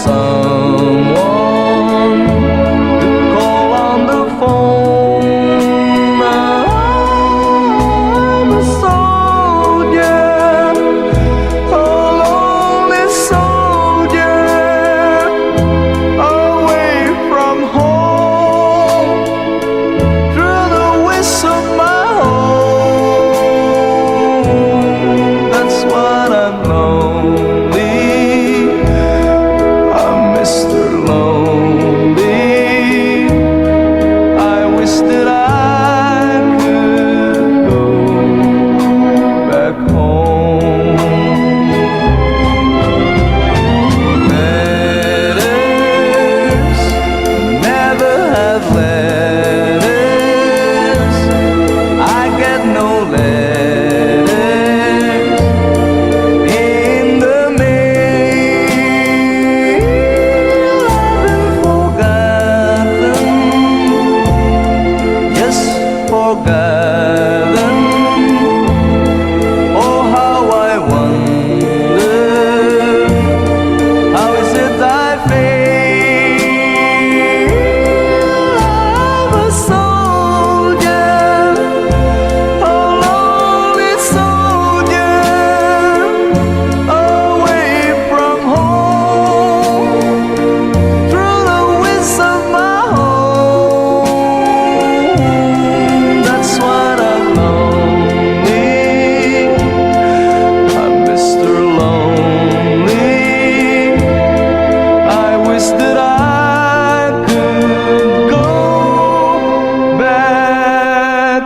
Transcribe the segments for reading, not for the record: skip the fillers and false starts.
someone to call on the phone. I'm a soldier, a lonely soldier, away from home, through the whistle of my home. That's what I'm lonely. I'm Mr. Lonely. I wish that I could go back home. Letters, never have letters. I get no letters in the mail. I've been forgotten, just forgotten. Oh, how I wonder, how is it I feel? I'm a soldier, a lonely soldier, away from home, through the whistle of my home. That's what I'm lonely. I'm Mr. Lonely. I wish that I could go back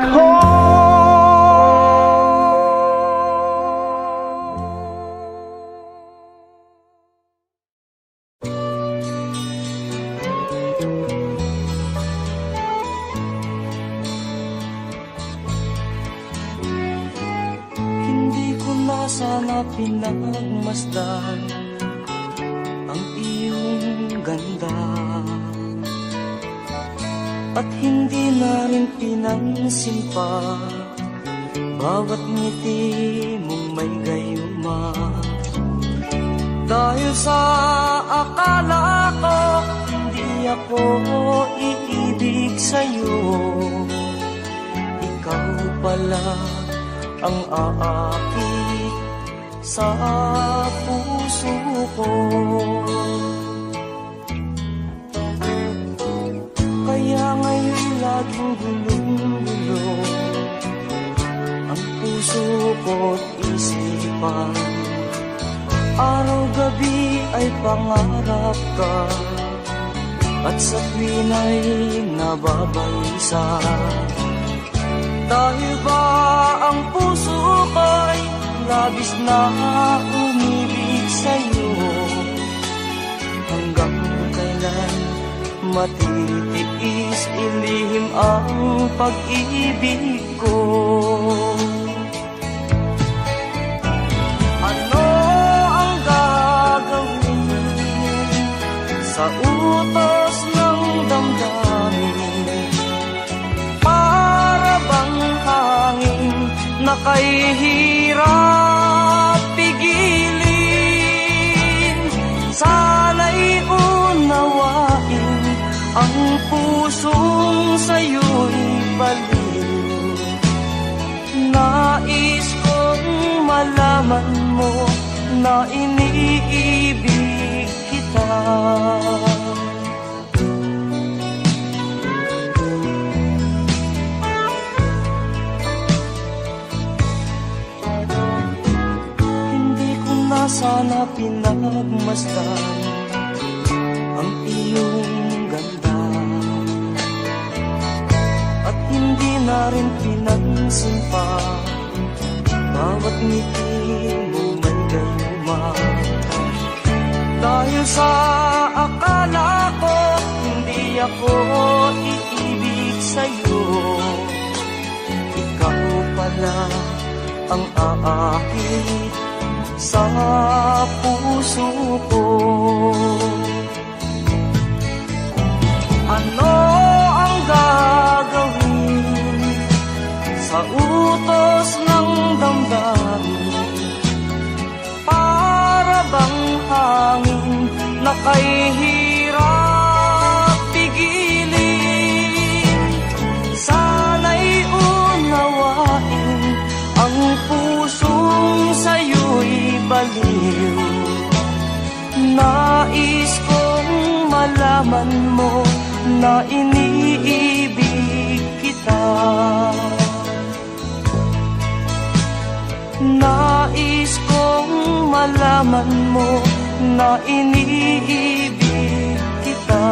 Hindi ko na sana pinagmasdan ang iyong ganda, at hindi na rin pinansin pa bawat ngiti mong may gayuma. Dahil sa akala ko hindi ako iibig sa'yo, ikaw pala ang aakit sa puso ko. Kaya ngayon laging gulong-gulo ang puso ko't isipan. Araw-gabi ay pangarap ka, at sa tuwin ay nababalisa. Dahil ba ang puso ko'y labis na umibig sa'yo? Hanggang kailan matitiis ilihim ang pag-ibig ko? Ano ang gagawin sa utos ng damdamin? Para bang hangin na kahihirap pigilin? Sana'y unawain ang pusong sa'yo'y baliw. Nais kong malaman mo na iniibig kita. Sana pinagmasdan ang iyong ganda, at hindi na rin pinansin pa bawat ngiti mo may gayuma. Dahil sa akala ko hindi ako iibig sa'yo, ikaw pala ang aakit sa puso ko. Ano ang gagawin sa utos ng damdamin? Para bang hangin na ay hirap pigilin. Sana'y unawain ang pusong sa'yo'y baliw. Nais kong malaman mo na iniibig kita. Nais kong malaman mo na iniibig kita.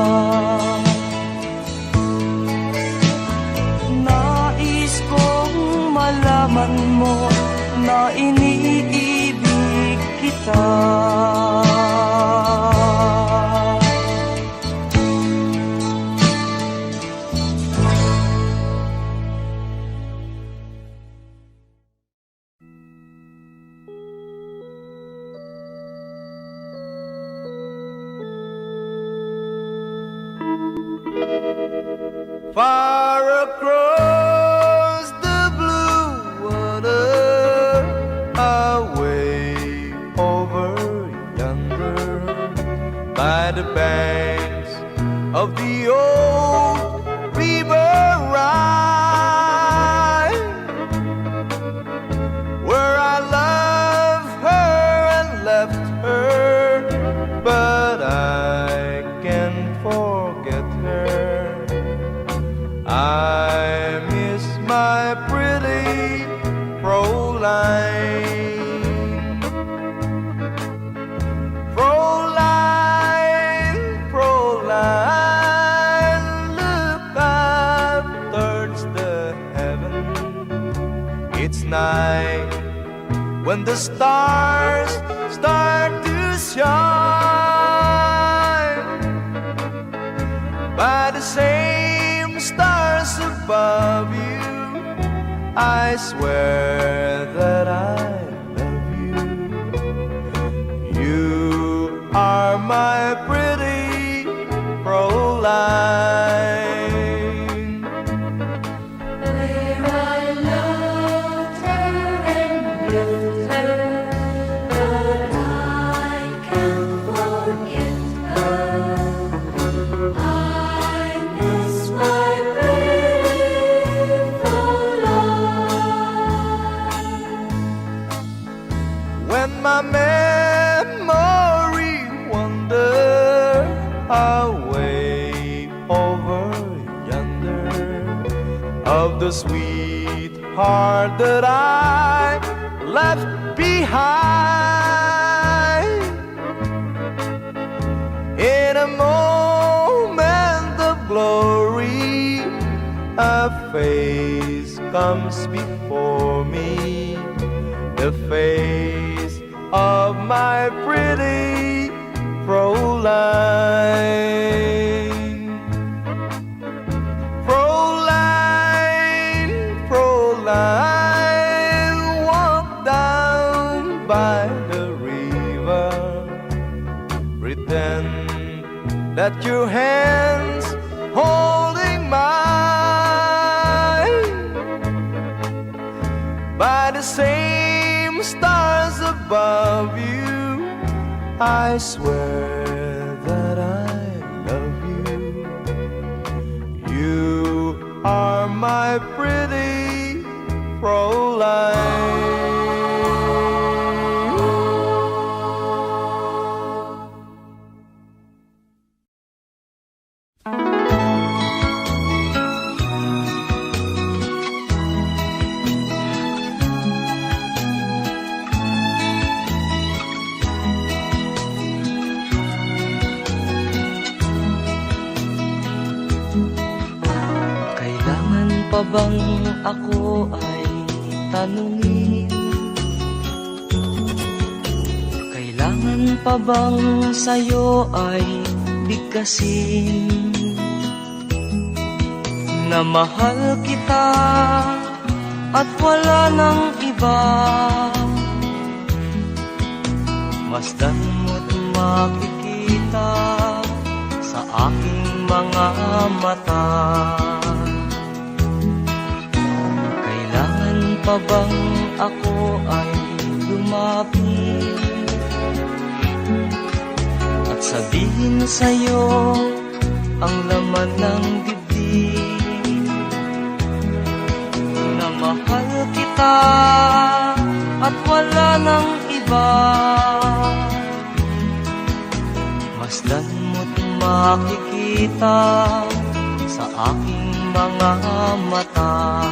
Nais kong malaman mo na iniibig kita. Far across the blue water, away over yonder, by the banks of the old river Rhine, where I loved her and left her, but I can't forget her. I miss my pretty Fräulein. Fräulein, Fräulein, look up towards the heaven. It's night when the stars start to shine. By the same stars above you, I swear that I love you. You are my pretty Fräulein. Where I loved her and lived her, but I can't forget her. I miss my pretty Fräulein. When my memory wander away over yonder, of the sweetheart that I left behind, in a moment of glory, a face comes before me, the face of my pretty Fräulein. Fräulein, Fräulein, walk down by the river, pretend that your hands holding mine. By the same stars above you, I swear that I love you. You are my pretty Fräulein. Kailangan pa bang ako ay tanungin? Kailangan pa bang sa'yo ay bigkasin? Na mahal kita at wala nang iba. Masdan mo't makikita sa aking mga mata. Kailangan pa bang ako ay lumapit at sabihin sa'yo ang laman ng dibdib, na mahal kita at wala nang iba. Masdan mo't makikita sa aking mga mata.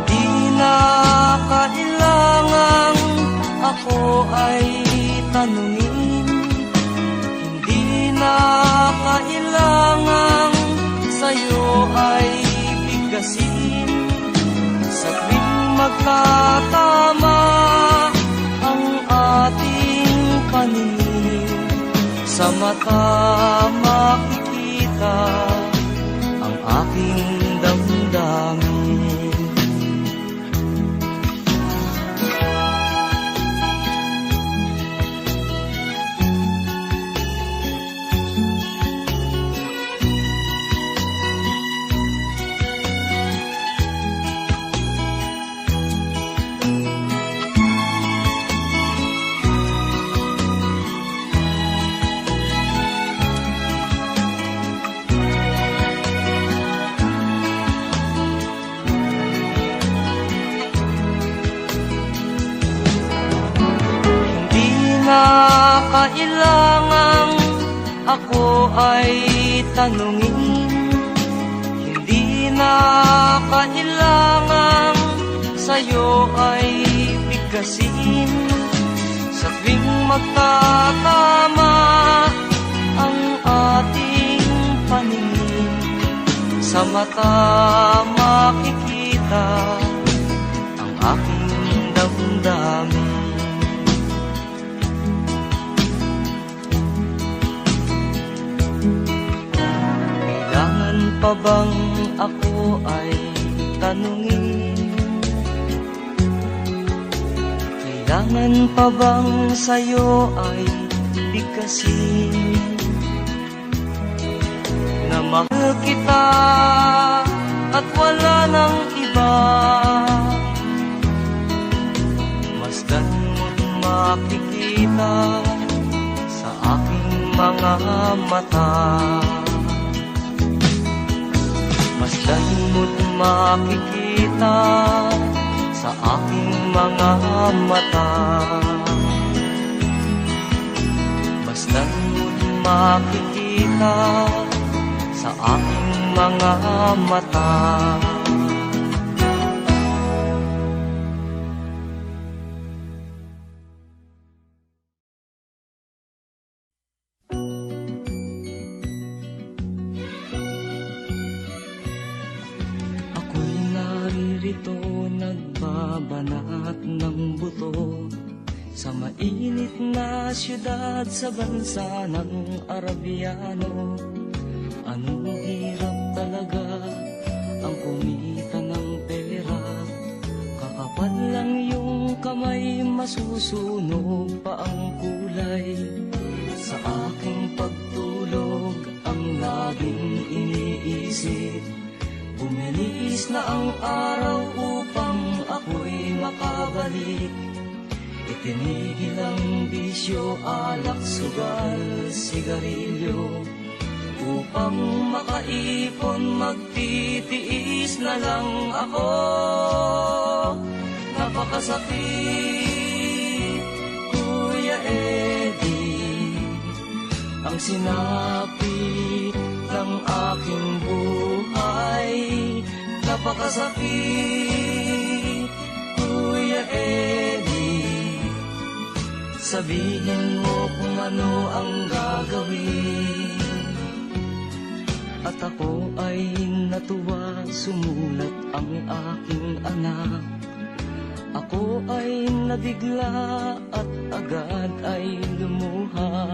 Hindi na kailangang ako ay tanungin, hindi na kailangang sa'yo ay bigkasin. Sa tuwing magtatama ang ating paningin, sa mata makikita ang aking damdamin. Kailangang ako ay tanungin, hindi na kailangang sa'yo ay bigkasin. Sa tuwing magtatama ang ating paningin, sa mata makikita ang aking damdamin. Pa bang ako ay tanungin? Kailangan pa bang sa'yo ay bigkasin? Na mahal kita at wala nang iba. Masdan mo't makikita sa aking mga mata. Masdan mo't makikita sa aking mga mata. Masdan mo't makikita sa aking mga mata. Nagbabanat ng buto sa mainit na syudad sa bansa ng Arabiano. Anong hirap talaga ang kumita ng pera, kakapal lang yung kamay, masusunog pa ang kulay. Sa aking pagtulog ang laging iniisip, bumilis na ang araw upang ako'y makabalik. Itinigil ang bisyo, alak, sugal, sigarilyo, upang makaipon, magtitiis na lang ako. Napakasakit, Kuya Eddie, ang sinapit ng aking buhay. Napakasakit, Kuya Eddie, sabihin mo kung ano ang gagawin. At ako ay natuwa, sumulat ang aking anak. Ako ay nabigla at agad ay lumuha.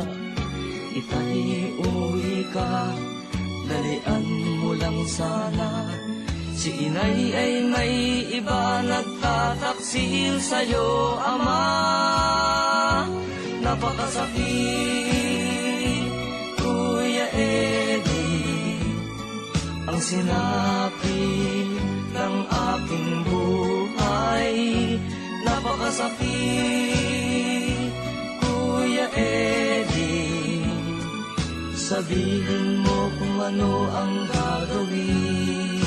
Itay, umuwi ka, dalian mo lang sana. Si inay ay may iba, nagtataksil sa'yo, ama. Napakasakit, Kuya Eddie, ang sinapit ng aking buhay. Napakasakit, Kuya Eddie, sabihin mo kung ano ang gagawin.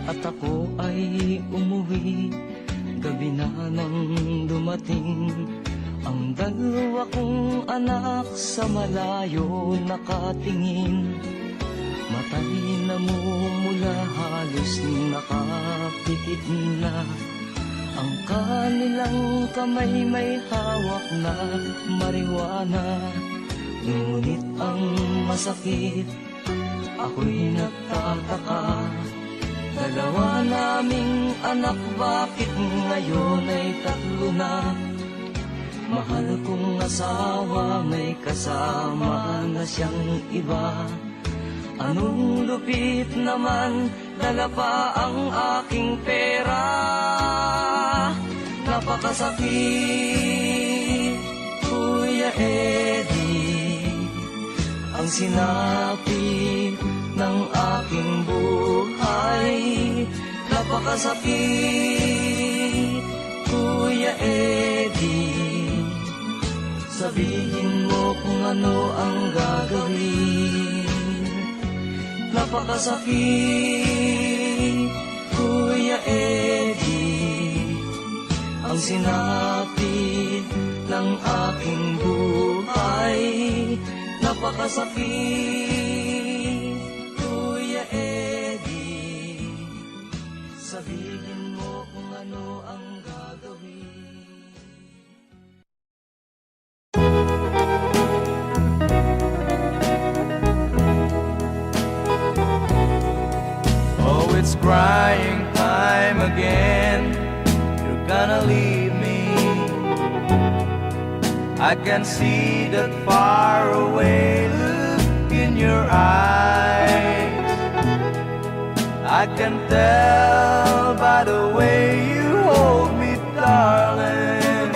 At ako ay umuwi, gabi na nang dumating. Ang dalawa kong anak sa malayo nakatingin. Matay na mumula, halos nakapikit na. Ang kanilang kamay may hawak na marijuana. Ngunit ang masakit, ako'y nagtataka. Dalawa naming anak, bakit ngayon ay tatlo na? Mahal kong asawa, may kasama na siyang iba. Anong lupit naman, dala pa ang aking pera. Napakasakit, Kuya Eddie, ang sinapit ng aking buhay. Napakasakit, Kuya Eddie, sabihin mo kung ano ang gagawin. Napakasakit, Kuya Eddie, ang sinapit ng aking buhay. Napakasakit, Kuya Eddie, sabihin mo kung ano ang gagawin. Oh, it's crying time again. You're gonna leave me. I can see that far away look in your eyes. I can tell by the way you hold me, darling,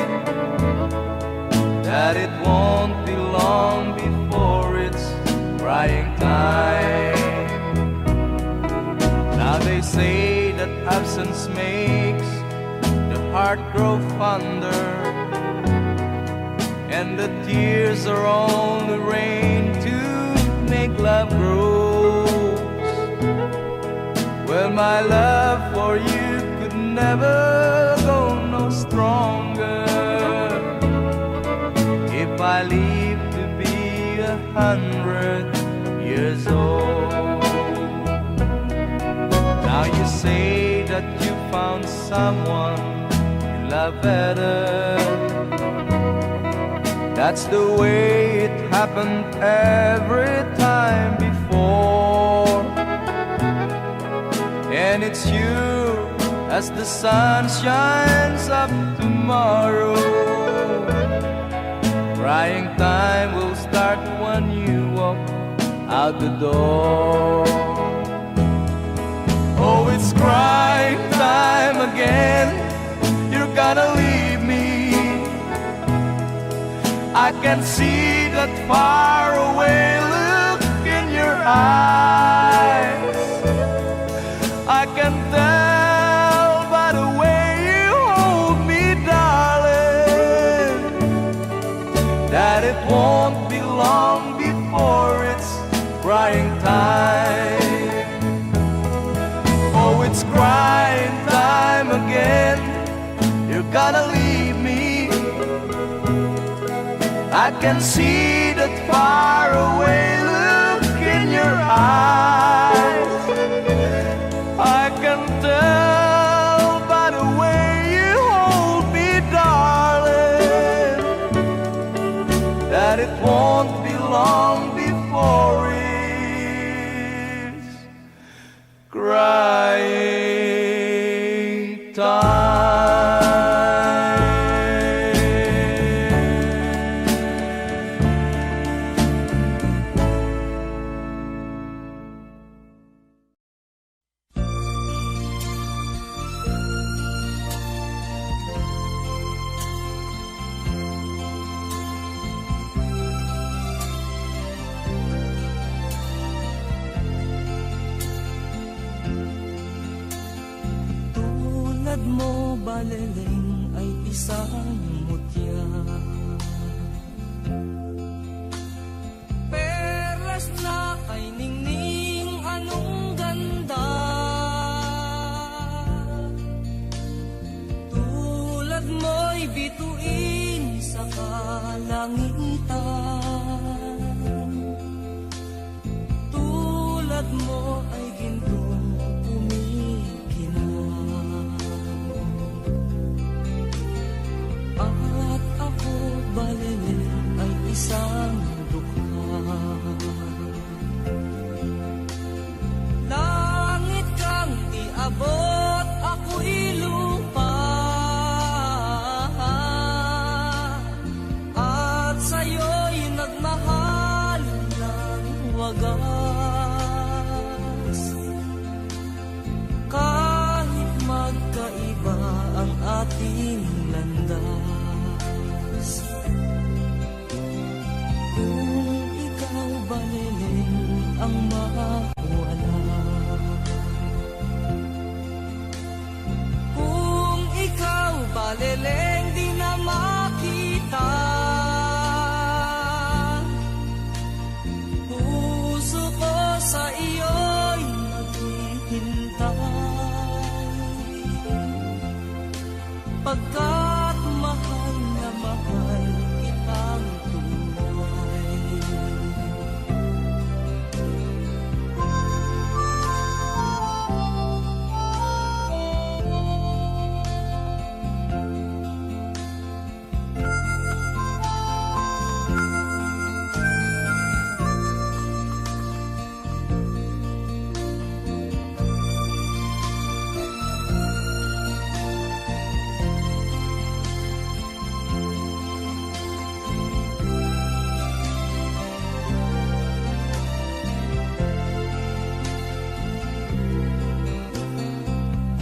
that it won't be long before it's crying time. Now they say that absence makes the heart grow fonder, and the tears are only rain to make love grows. Well, my love for you could never go no stronger if I live to be 100 years old. Now you say that you found someone you love better. That's the way it happened every time before. And it's you as the sun shines up tomorrow. Crying time will start when you walk out the door. Oh, it's crying time again. You're gonna leave me. I can see that far away look in your eyes. I can tell by the way you hold me, darling, that it won't be long before it's crying time. Oh, it's crying time again. You're gonna leave me. I can see that far away look in your eyes. I can tell by the way you hold me, darling, that it won't be long before it's crying time. Tulad mo, baleleng ay isang mutya. isang dukha. Langit kang di abot, ako'y lupa, at sa'yo'y nagmahal ng wagas. Kahit magkaiba ang ating landas, kung ikaw baliling ang mawala, kung ikaw baliling di na makita, puso ko sa iyo'y naghihintay, pagkat mahal na mahal kitang tunay.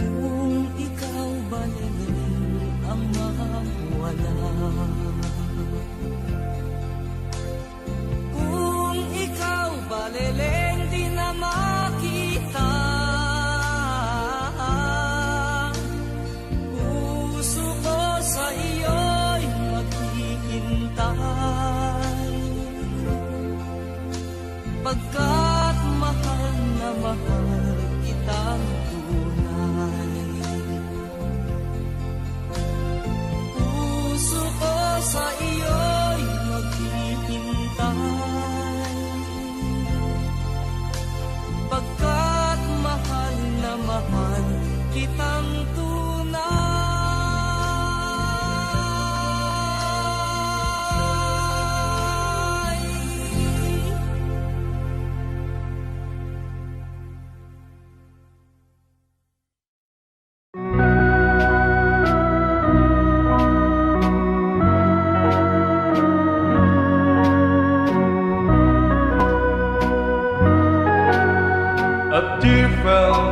Kung ikaw baliling ang mawala, kung ikaw baliling di na makita, puso ko sa iyo'y maghihintay, pagkat mahal na mahal kitang tunay. Puso ko sa iyo'y maghihintay, pagkat mahal na mahal kitang tunay. A tear fell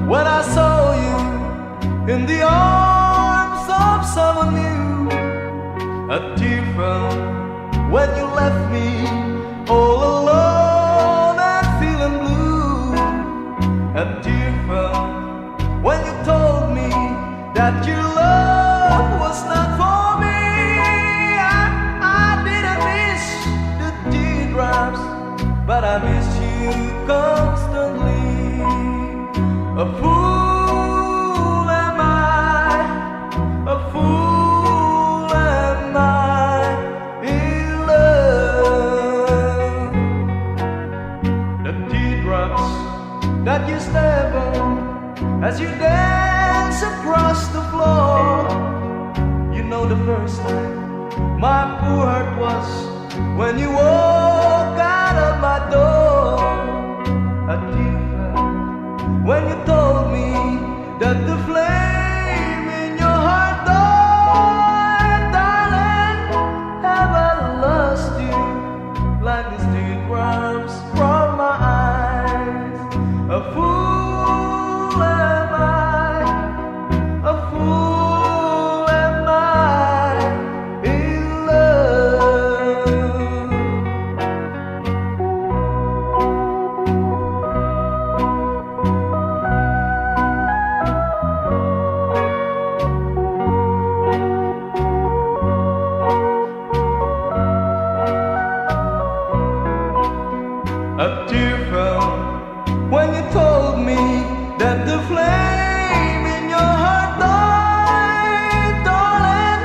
when I saw you in the arms of someone new. A tear fell when you left me all alone and feeling blue. A tear fell when you told me that your love was not for me. I didn't miss the teardrops, but I miss you constantly. A fool am I, a fool am I in love. The teardrops that you stumble as you dance across the floor. You know the first time my poor heart was when you walk out of my door. A tear fell when you told me that the flame in your heart died. Darling, have I lost you like these teardrops from my eyes? A fool am I, a fool am I in love. A tear fell when you told me that the flame in your heart died. Darling,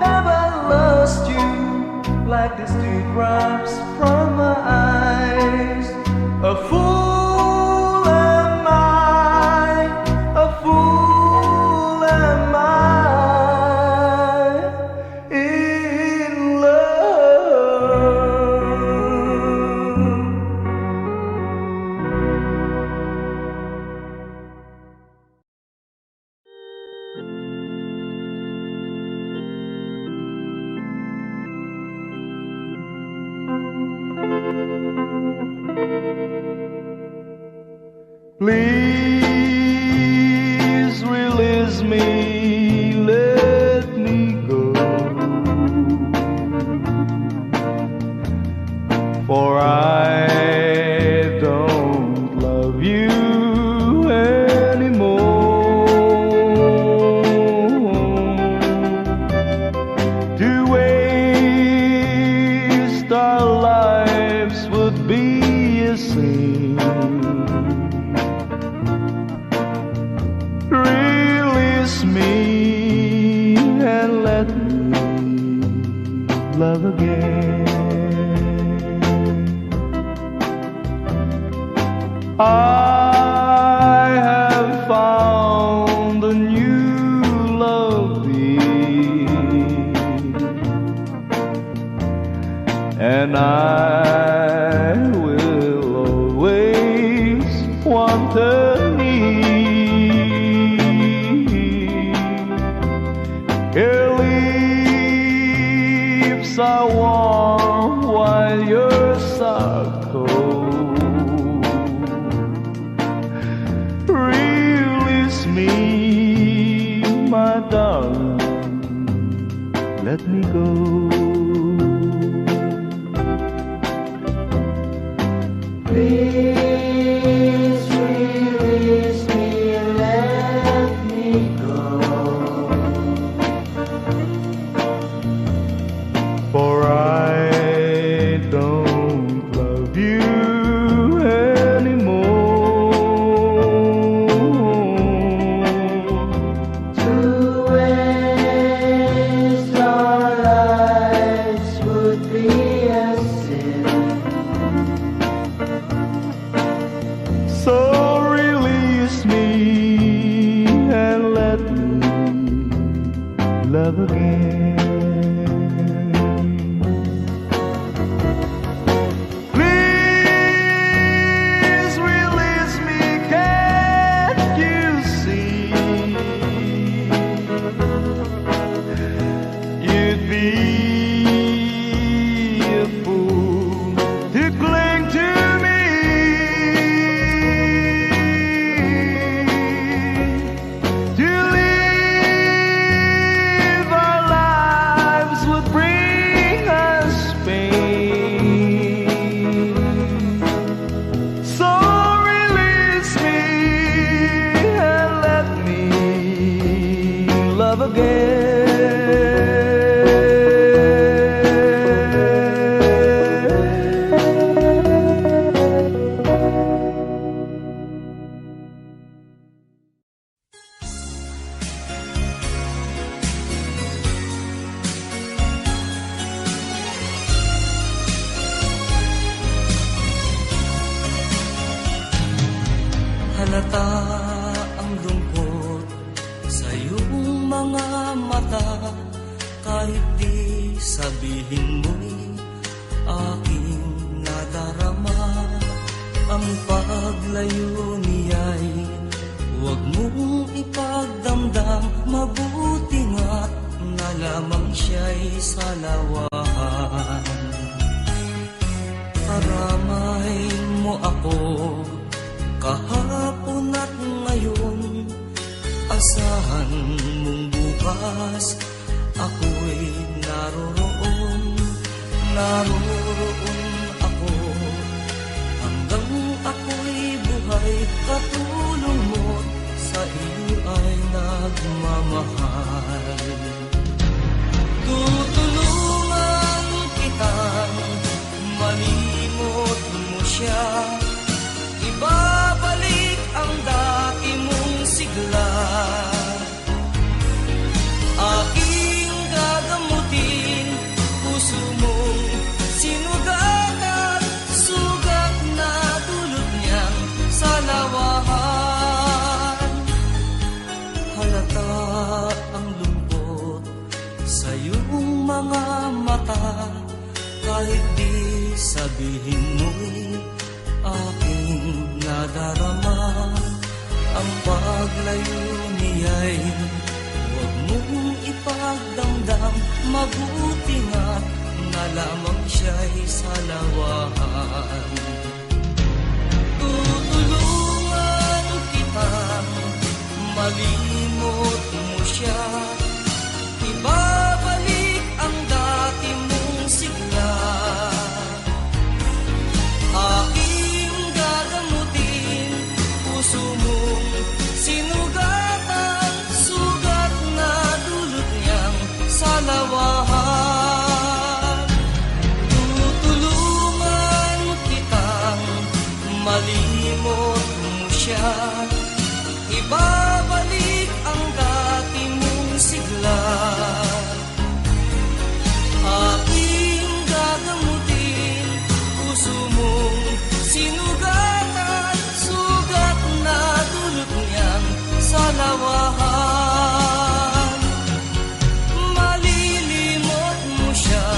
have I lost you like these teardrops from my eyes? A fool am I, a fool am I in love. Please release me, let me go, for I don't love you anymore. To waste our lives would be a sin. Release me and let me love again. I have found a new love dear, and I will always want her near. Her lips are warm while yours are cold. Release me, my darling, let me go. Please release me, let me go. For I don't love you anymore. To waste our lives would be a sin. So release me and let me love again. Please release me, can't you see? You'd be a fool to cling to me. To live our lives would bring us pain. So release me and let me love Halata ang lungkot sa iyong mga mata, kahit di sabihin mo'y aking nadarama. Ang paglayo niya'y huwag mong ipagdamdam, mabuti nga't na lamang siya'y salawahan. Karamay mo ako kahapon at ngayon, asahan mong bukas ako'y naroroon. Naroroon ako hanggang ako'y buhay, katulong mo sa iyo ay nagmamahal. Tutulungan kitang malimot mo siya, ibabalik ang dati mong sigla. Aking gagamutin puso mong sinugat at sugat na dulot niyang salawahan. Halata ang lungkot sa iyong mga mata, kahit di sabihin mo'y aking nadarama. Ang paglayo niya'y huwag mong ipagdamdam, mabuti nga't na lamang siya'y salawahan. Tutulungan malimot mo siya, ibabalik ang dati mong sigla. Aking gagamutin, puso mong sinugatan, sugat na dulot niyang salawahan. Tutulungan kitang malimot mo siya, ibabalik ang dati mong sigla. Aking gagamutin, puso mong sinugatan, sugat na dulot niyang salawahan. Malilimot mo siya,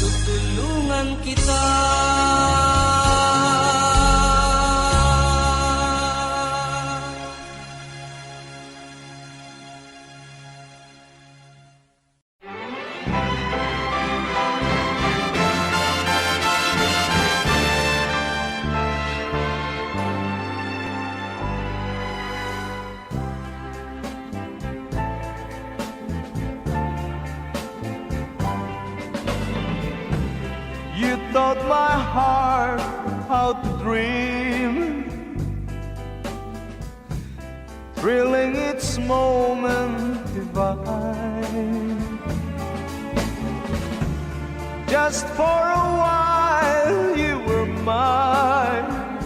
tutulungan kita. You taught my heart how to dream, thrilling each moment divine. Just for a while you were mine.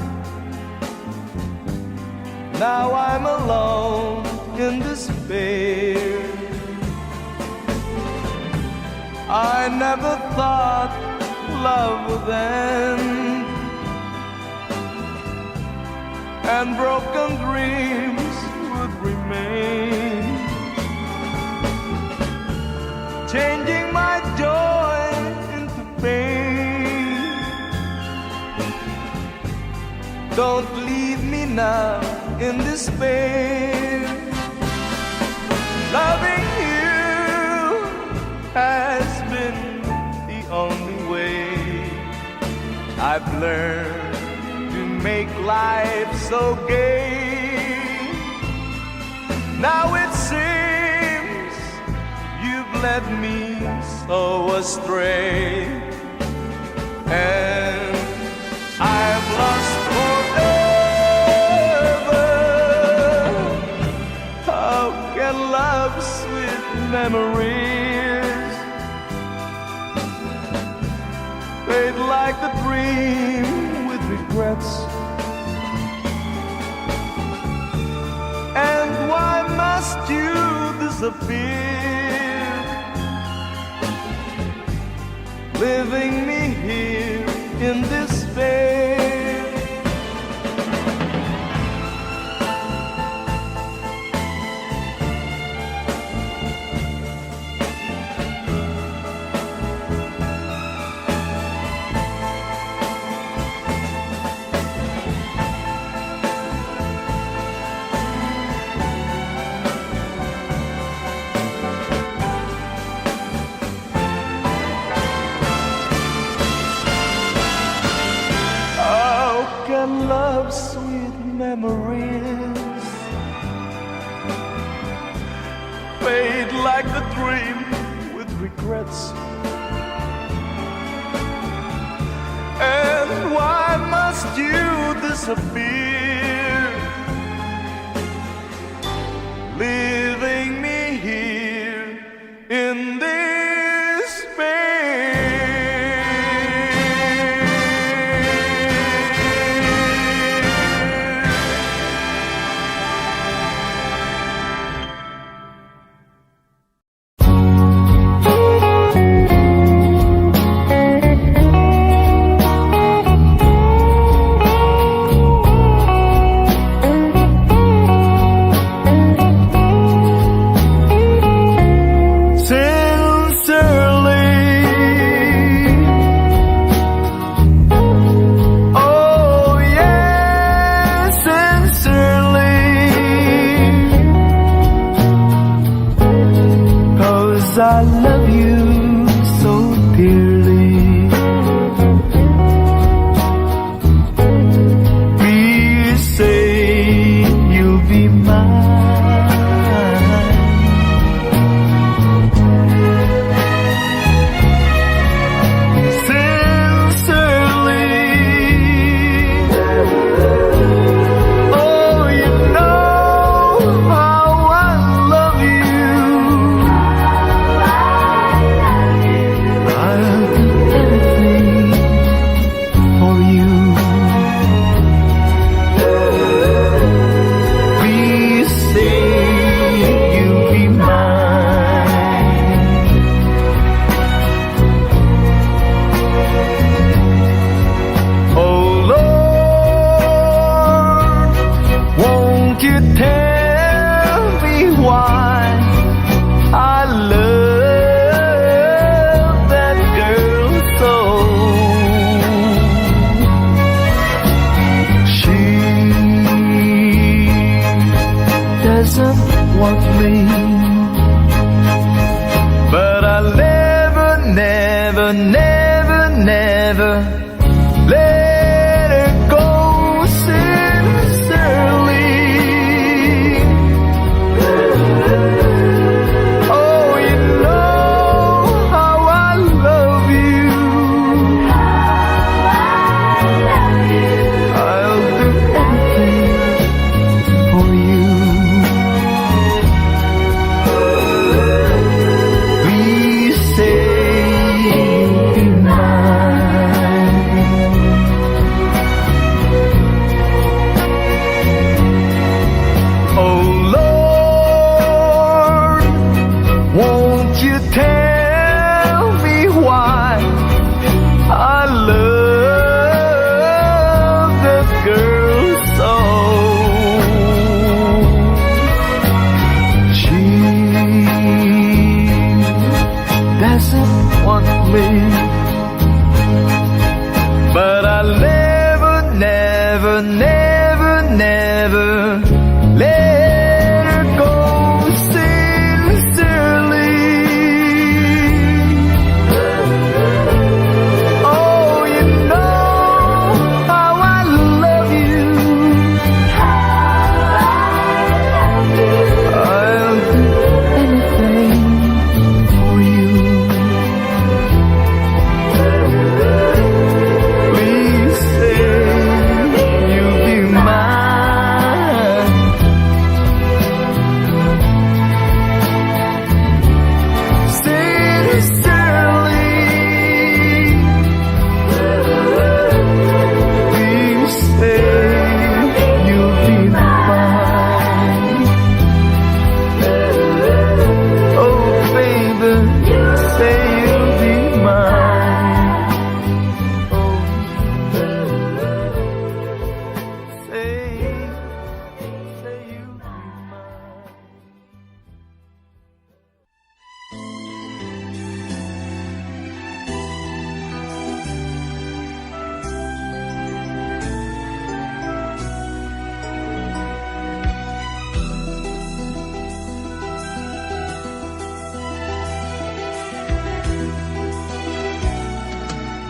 Now I'm alone in despair. I never thought love would end, and broken dreams would remain, changing my joy into pain. Don't leave me now in despair. Loving you has been the only way I've learned to make life so gay. Now it seems you've led me so astray, and I've lost forever. How can love's sweet memories fade like a dream with regrets? And why must you disappear, leaving me here in despair? Love's sweet memories fade like a dream with regrets. And why must you disappear, leaving me here in despair? doesn't want me. But I'll never, never, never, never let her go sincerely. Oh, you know how I love you. I'll do anything for you. Please say you'll be mine. Oh Lord, won't you tell me why I love the girl so? She doesn't want me, but I'll never, never, never, never let her go sincerely. Oh, you know how I love you. I'll do anything for you. Please say you'll be mine. Sincerely. Please say you'll be mine. Oh baby, say you'll be mine. Oh, say you'll be mine.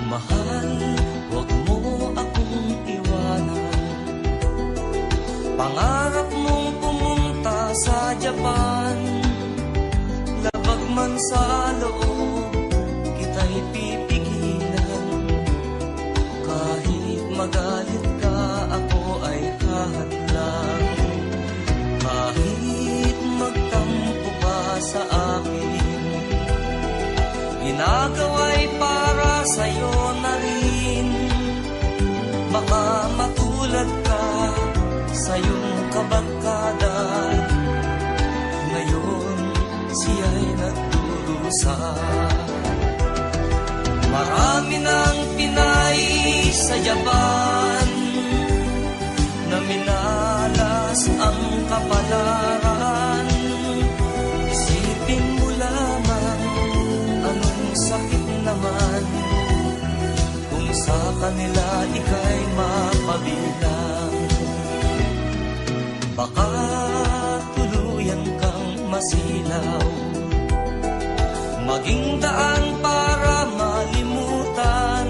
Mahal, huwag mo akong iwanan. Pangarap mong pumunta sa Japan. Labag man sa loob, kita'y pipigilan. Kahit magalit ka, ako ay hahadlang. Kahit magtampo ka sa akin, ginagawa'y para sa'yo na rin. Baka matulad ka sa iyong kabarkada. Ngayon siya'y nagdurusa. Marami ng Pinay sa Japan na minalas ang kapalaran. Isipin mo lamang anong sakit naman kung sa kanila ika'y mapabilang. Baka tuluyan kang masilaw, maging daan para malimutan.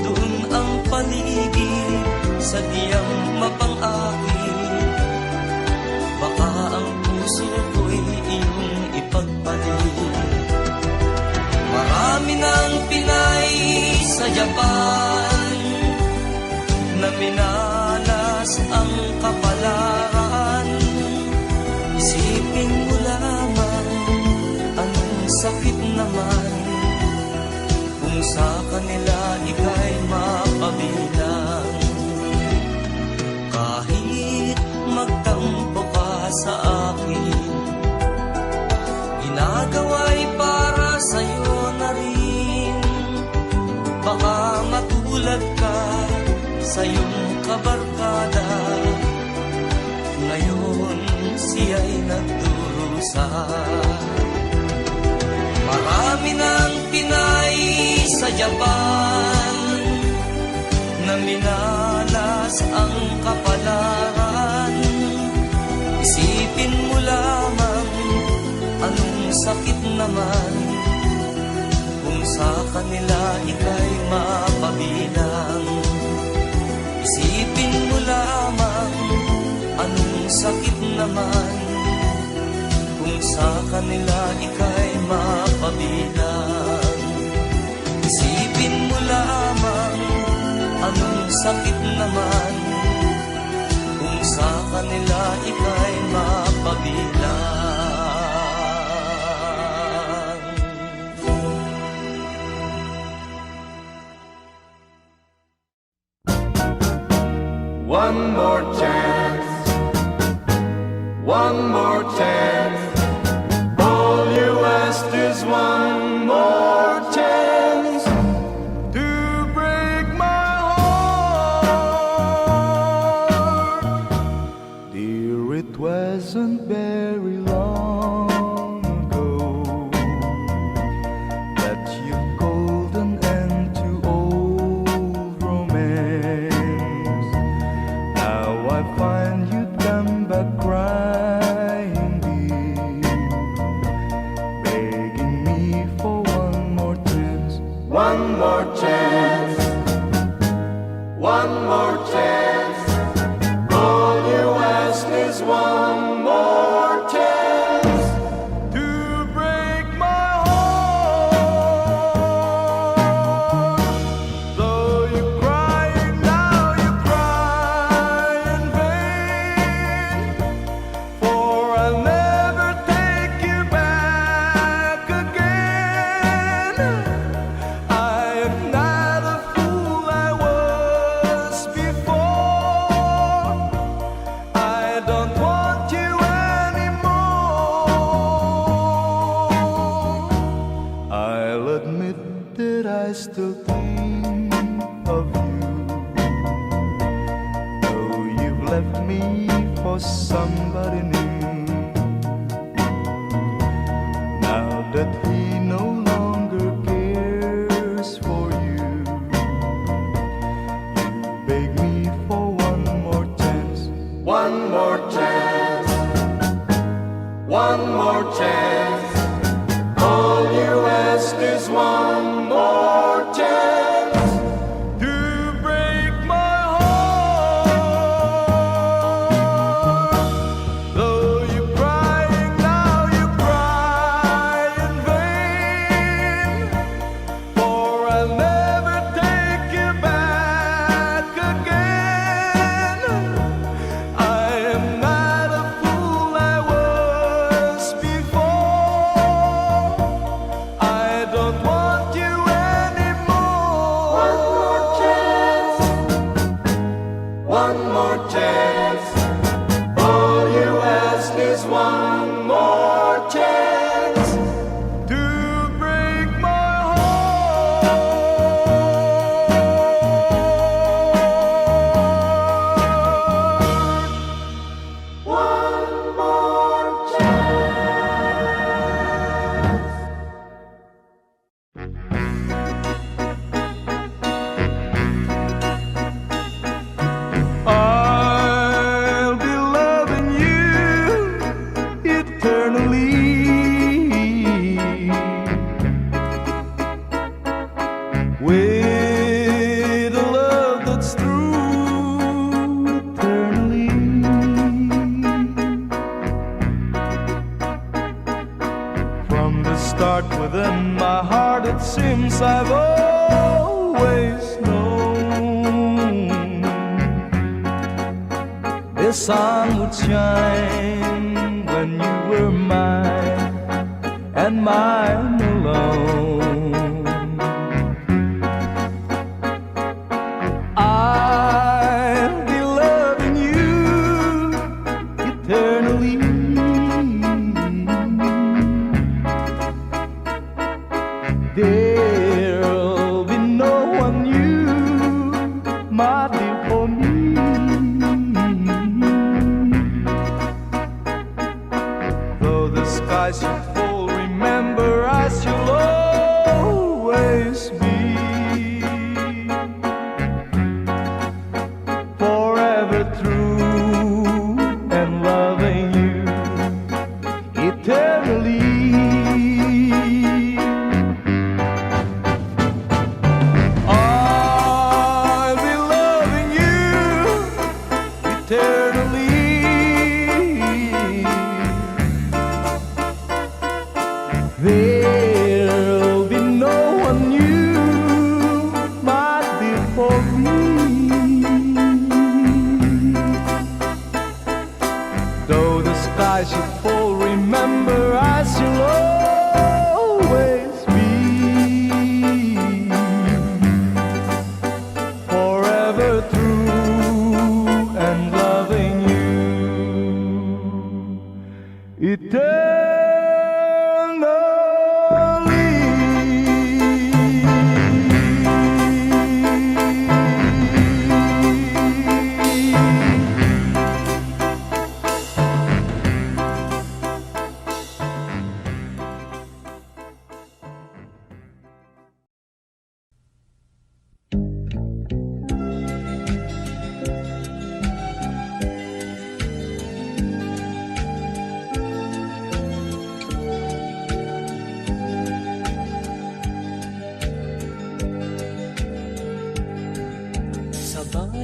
Doon ang paligid sa diyang mapang-akit. Baka ang puso ko'y iyong ipagpalit. Marami ng Pinay sa Japan na minalas ang kapalaran. Isipin mo lamang anong sakit naman kung sa kanila ika'y mapabilang. Kahit magtampo ka sa akin, ginagawa'y para sa'yo na rin. Baka matulad ka sa iyong kabarkada. Ngayon siya'y nagdurusa. Marami ng Pinay sa Japan na minalas ang kapalaran. Isipin mo lamang anong sakit naman kung sa kanila ika'y mapabilang. Isipin mo lamang anong sakit naman kung sa kanila ika'y mapabilang. Isipin mo lamang anong sakit naman kung sa kanila ika'y mapabilang. One more chance, one more chance. All you ask is one more chance to break my heart. Dear, it wasn't very long ago that you called an end to old romance. Now I find you come back crying deep, begging me for one more chance. One more chance, one more chance. All you ask is one more chance to break my heart. Though you're crying now, you cry in vain, for I'll never take you back again. I am not a fool I was before. I don't want you anymore. I'll admit that I still think of you, though you've left me for somebody new. Now that he no longer cares for you, you beg me for one more chance. One more chance, one more chance. All you ask is one more chance to break my heart. Though you're crying now, you cry in vain, for I'll never take you back again. I am not a fool I was before. I don't want you anymore. One more chance, one more chance. All you ask is one more chance to break my heart. One more chance. I'll be loving you eternally, with a love that's true eternally. From the start within my heart, it seems I've always known the sun would shine when you were mine and mine alone. I'll be loving you eternally. There'll be no one new, my dear, for me. Though the skies should fall, remember I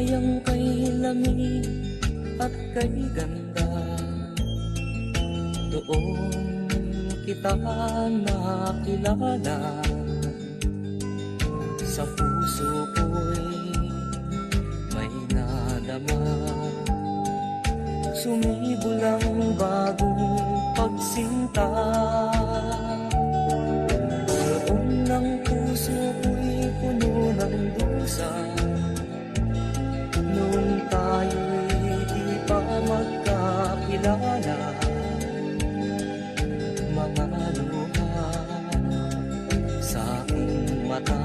Sayang kay lamig at kay ganda, doon kita nakilala. Sa puso ko'y may nadama, sumibol ang bagong pagsinta. Noon ang puso ko'y puno ng dusa, nung tayo'y di pa magkakilala. Mga luha sa aking mata,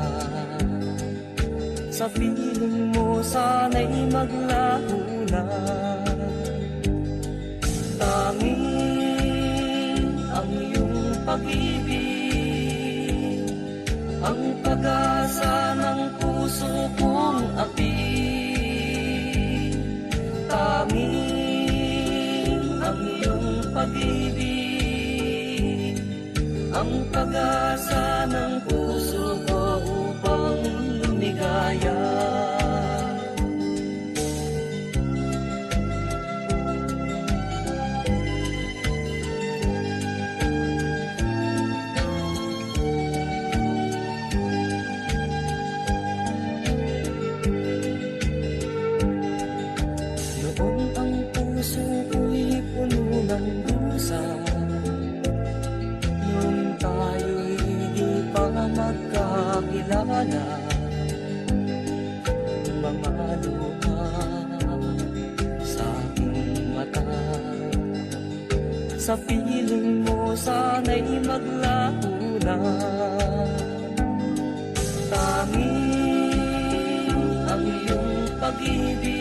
sa piling mo sana'y maglaho na. Tanging ang iyong pag-ibig, ang pag-asa ng puso kong api. Tanging ang iyong pag-ibig, ang pag-asa ng puso ko upang lumigaya. Noon ang puso ko'y puno ng dusa, nung tayo'y di pa magkakilala. Mga luha sa aking mata, sa piling mo sana'y maglaho na. Tanging ang iyong pag-ibig,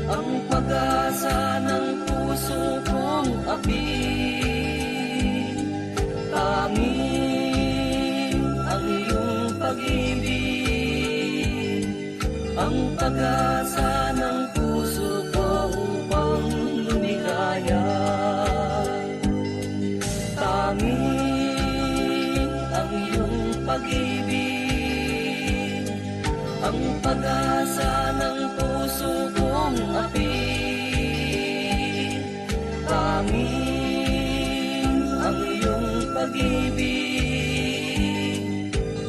ang pag-asa ng puso kong api. Tanging ang iyong pag-ibig, ang pag-asa ng puso ko upang lumigaya. Tanging ang iyong pag-ibig, ang pag-asa ng puso kong api. Tanging ang iyong pag-ibig,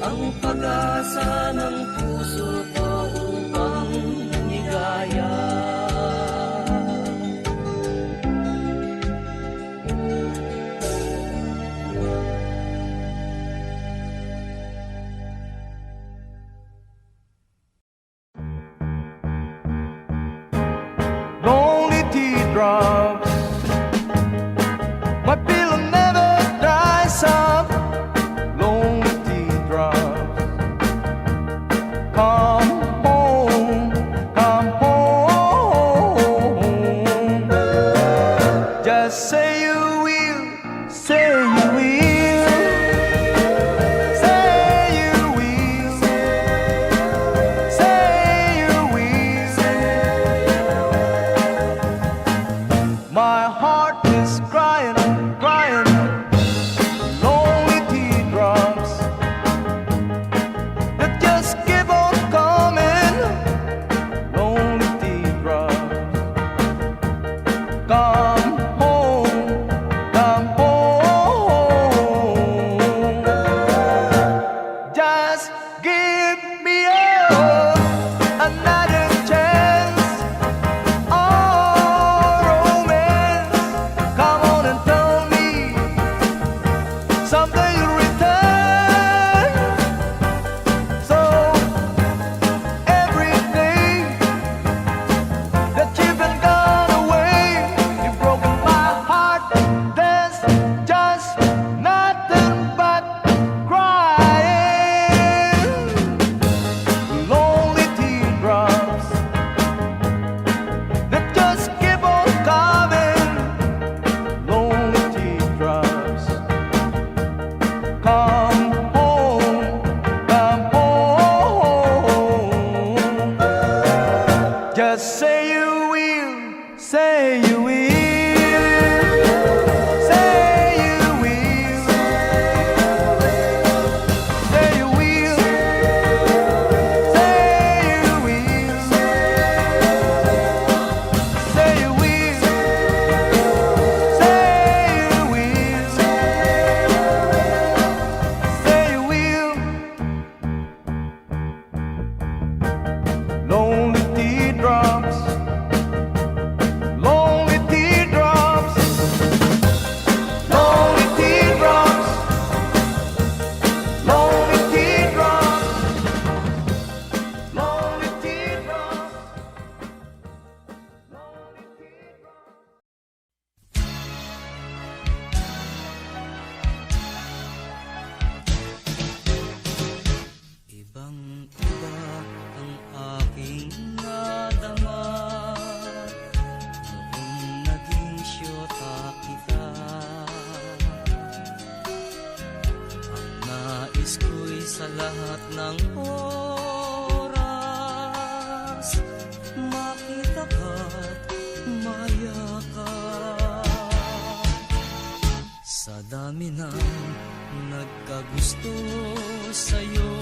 ang pag-asa ng puso ko upang lumigaya. Lonely teardrops, my pillow never dries up. Lonely teardrops, come lahat ng oras, makita ka't mayakap. Sa dami ng nagkagusto sa'yo,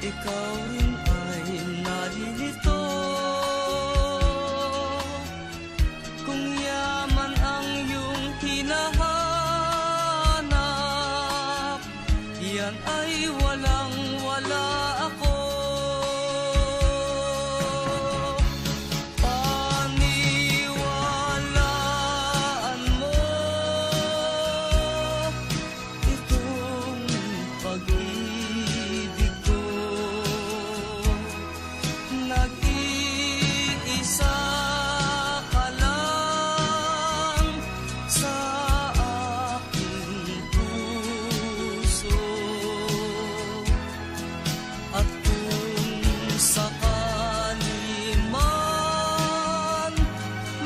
ikaw rin ay nalilito. Kung yaman ang iyong hinahanap, yan ay walang-wala ako. Paniwalaan mo itong pag-ibig ko. Nag-iisa ka lang sa aking puso. At kung sakali man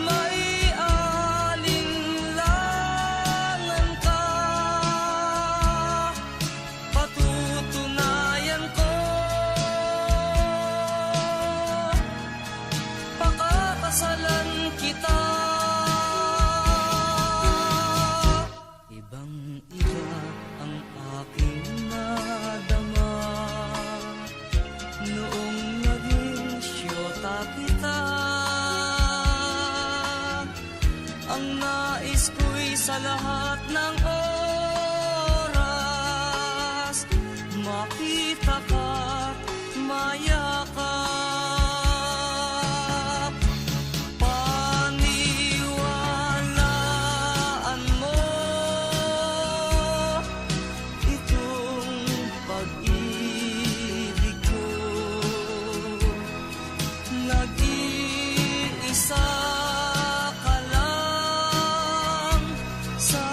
may alinlangan ka, patutunayan ko, pakakasalan kita. Ibang-iba ang aking nadama noong naging siyota kita. Ang nais ko'y sa lahat ng oras, makita ka't mayakap. Paniwalaan mo itong pag-ibig ko. Nag-iisa ka lang sa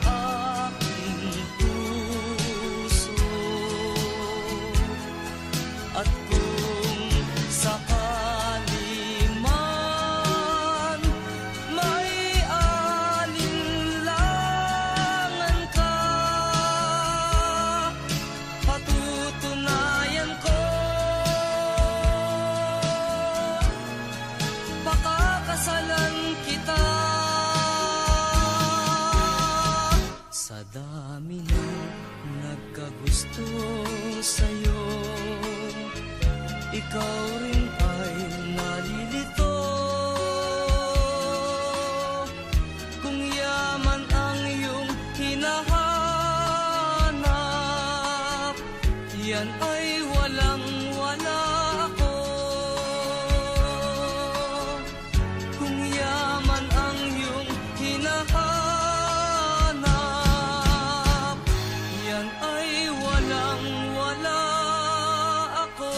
aking puso. At kung sakali man may alinlangan ka, patutunayan ko, pakakasalan kita. Sa dami ng nagkagusto sa'yo, ikaw rin ay nalilito. Kung yaman ang iyong hinahanap, yan ay walang-wala ako. Kung yaman ang iyong hinahanap, yan ay walang-wala ako.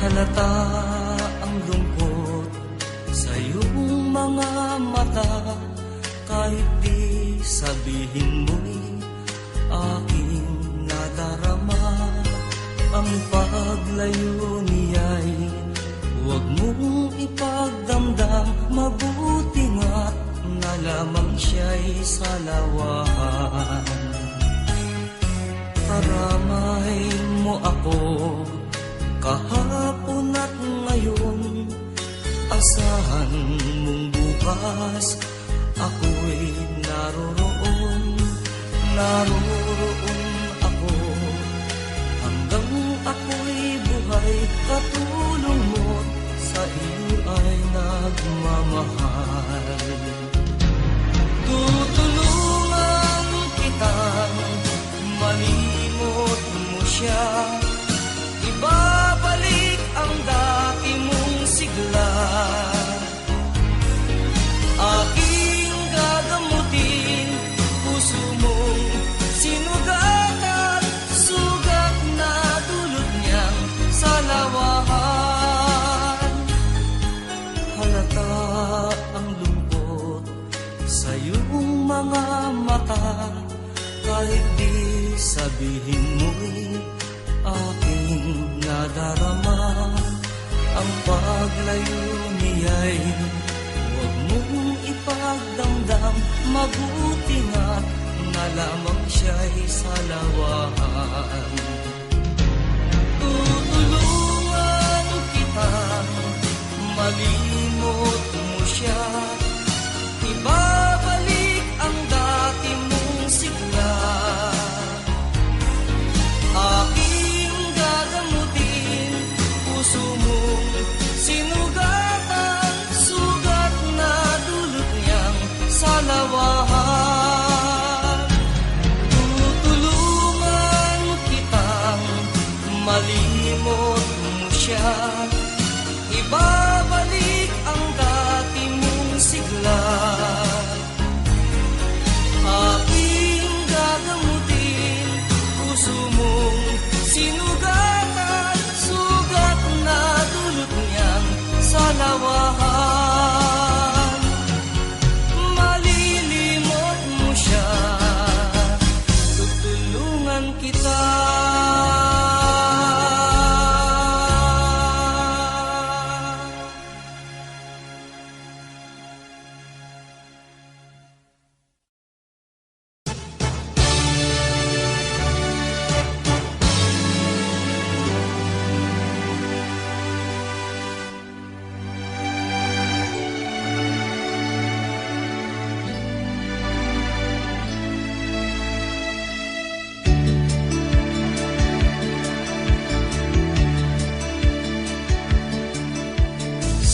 Halata ang lungkot sa iyong mga mata, kahit di sabihin mo'y aking nadarama. Ang paglayo niya'y huwag mong ipagdamdam, mabuti nga't na lamang siya'y salawahan. Karamay mo ako kahapon at ngayon, asahan mong bukas ako'y naroroon. Naroroon ako hanggang ako'y buhay, katulong mo sa iyo ay nagmamahal. Tutulungan kitang malimot mo siya, ibabalik ang dati mong sigla. Aking gagamutin puso mong sinugat at sugat na dulot niyang salawahan. Sabihin mo'y aking nadarama, ang paglayo niya'y huwag mong ipagdamdam. Mabuti nga't na lamang siya'y salawahan. Tutulungan kitang malimot mo siya, ibabalik ang dati mong sigla. Aking gagamutin puso mong sinugatan, sugat na dulot niyang salawahan. Tutulungan kitang malimot mo siya, ibabalik ang dati mong sigla. Aking gagamutin puso mong sinugatan, sugat na dulot niyang salawahan. Malilimot mo siya, tutulungan kita.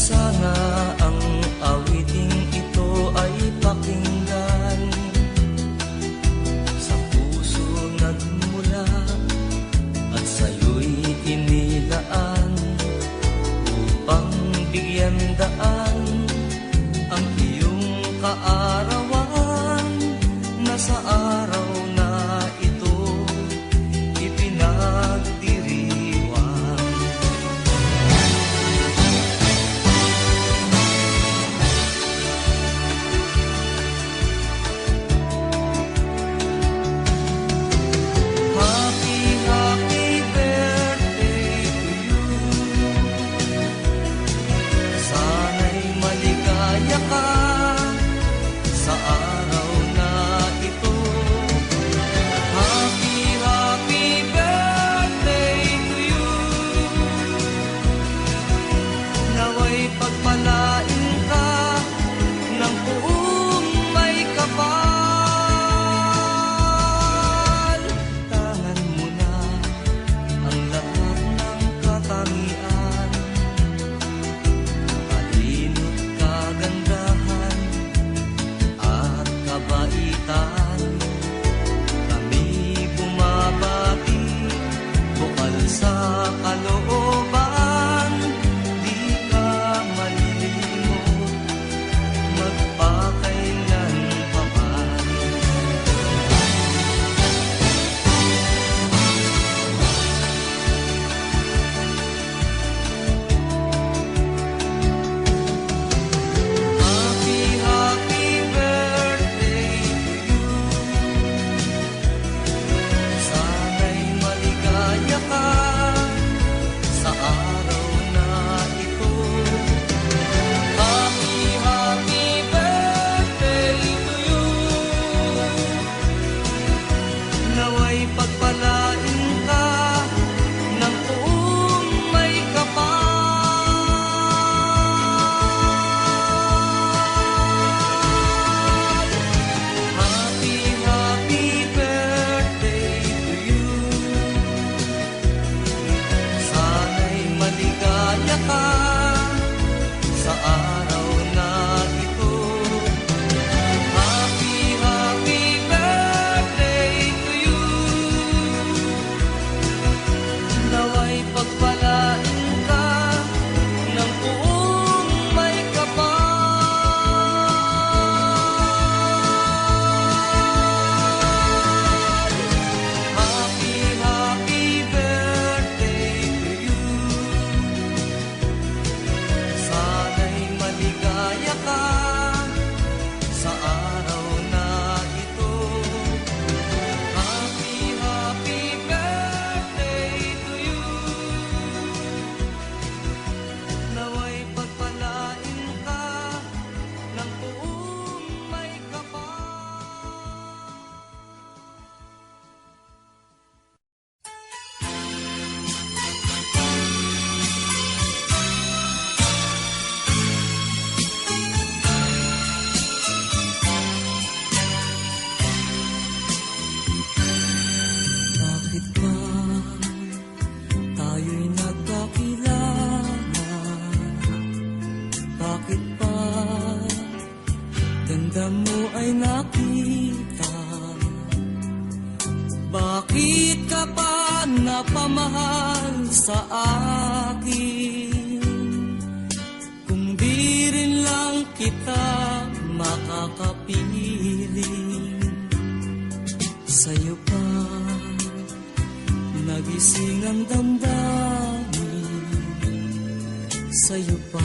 Sana ang awiting ito ay pakinggan, sa puso nagmula at sa'yo'y inilaan, upang bigyan daan ang iyong kaarawan, na sa araw na ito ipinagdiriwang. Happy, happy birthday to you. Sana'y maligaya ka Bakit pa ganda mo ay nakita? Bakit ka pa napamahal sa akin? Kung di rin lang kita makakapiling, sa'yo pa nagising ang damdamin. Sa'yo pa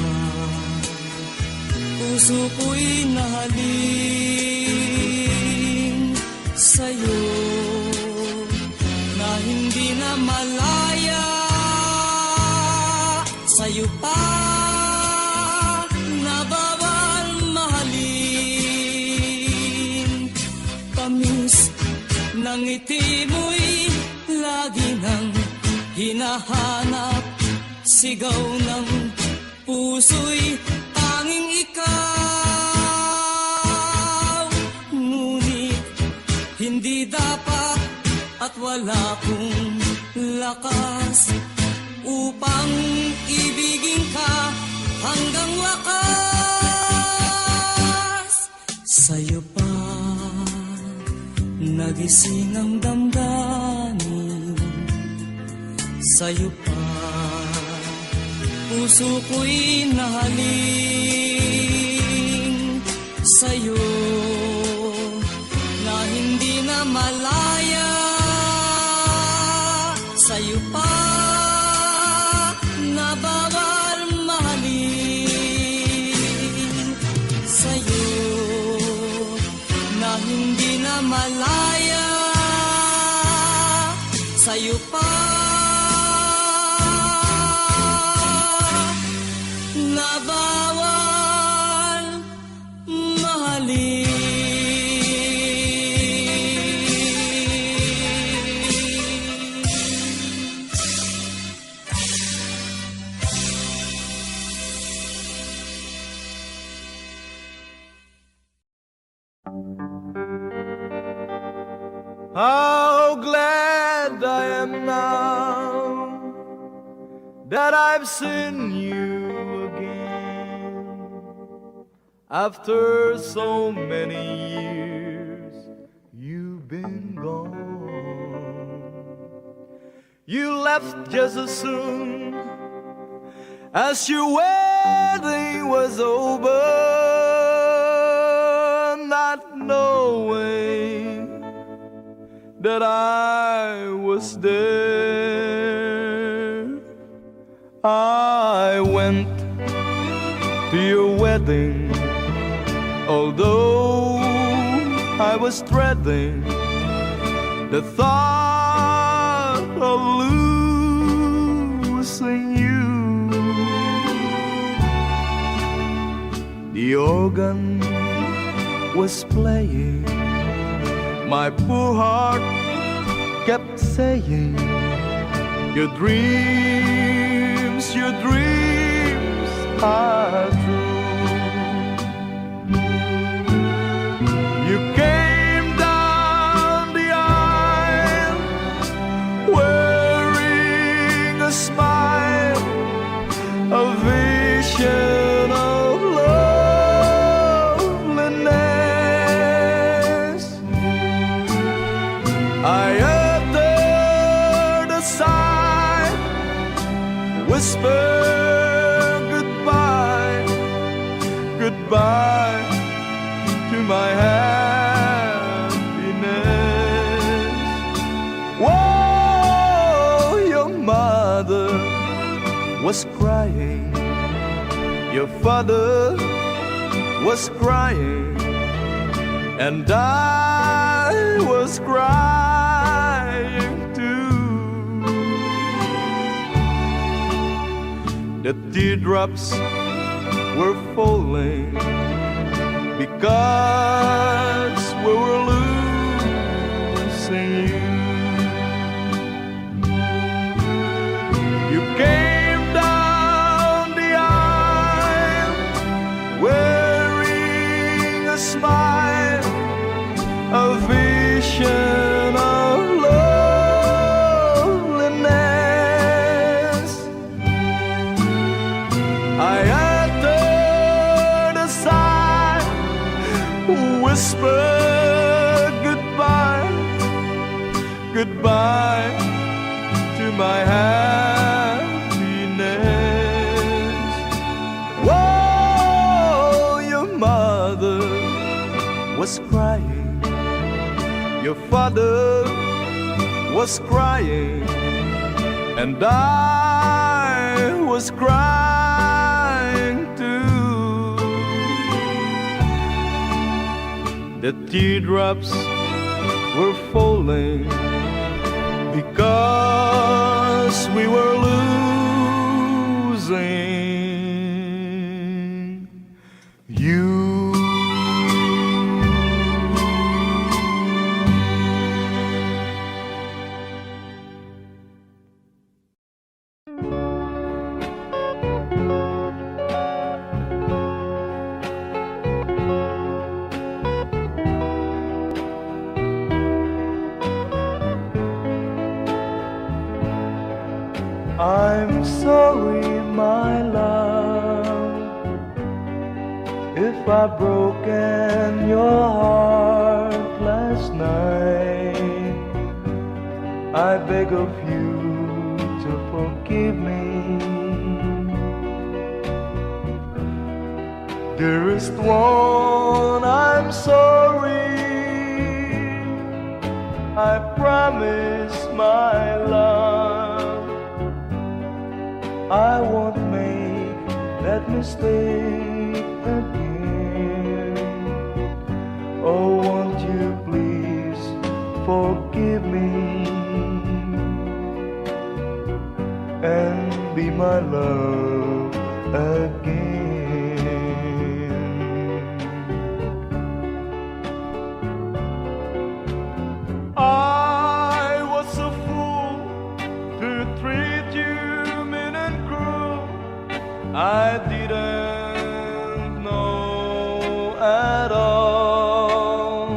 puso ko'y nahalin. Sa'yo na hindi na malaya. Sa'yo pa na bawal mahalin. Tamis ng ngiti mo'y lagi nang hinahanap. Sigaw ng puso'y tanging ikaw. Ngunit hindi dapat at wala kong lakas upang ibigin ka hanggang wakas. Sa'yo pa nagising ang damdamin. Sa'yo pa puso ko'y nahalin. Sa'yo na hindi na malaya. Sa'yo pa na bawal mahalin. Sa'yo na hindi na malaya. Sa'yo pa na bawal mahalin. How glad I am now that I've seen you again. After so many years, you've been gone. You left just as soon as your wedding was over, not knowing that I was there. I went to your wedding, although I was dreading the thought of losing you. The organ was playing. My poor heart kept saying, your dreams are true. You came down the aisle wearing a smile, a vision of loneliness. I uttered a sigh, whispered goodbye, goodbye to my happiness. Whoa, your mother was crying, your father was crying, and I was crying too. The teardrops were falling because we were losing you. You came down the aisle wearing a smile, a vision of loneliness. I uttered whisper goodbye, goodbye to my happiness. Whoa, your mother was crying, your father was crying, and I was crying too. The teardrops were falling because we were losing you. I'm sorry, my love, if I've broken your heart last night. I beg of you to forgive me. Dearest one, I'm sorry. I promise, my love, I won't make that mistake again. Oh, won't you please forgive me and be my love again. I was a fool to treat you mean and cruel. I didn't know at all.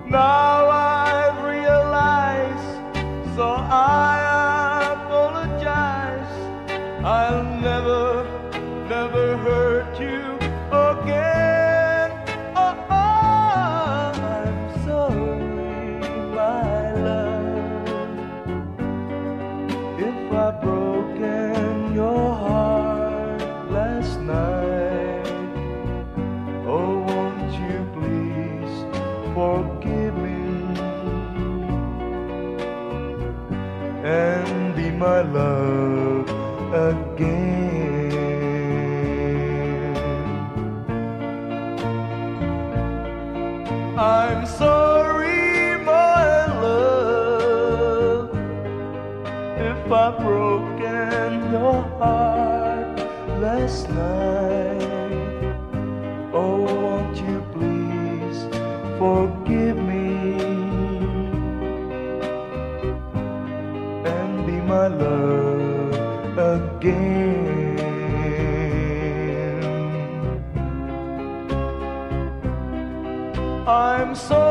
Now I've realized, so I apologize. I'll never, never hurt you again. Oh, I'm sorry, my love, if I've broken your heart last night. Oh, won't you please forgive me and be my love again. I'm sorry, my love, if I've broken your heart last night. Oh, won't you please forgive me and be my love again. I'm sorry.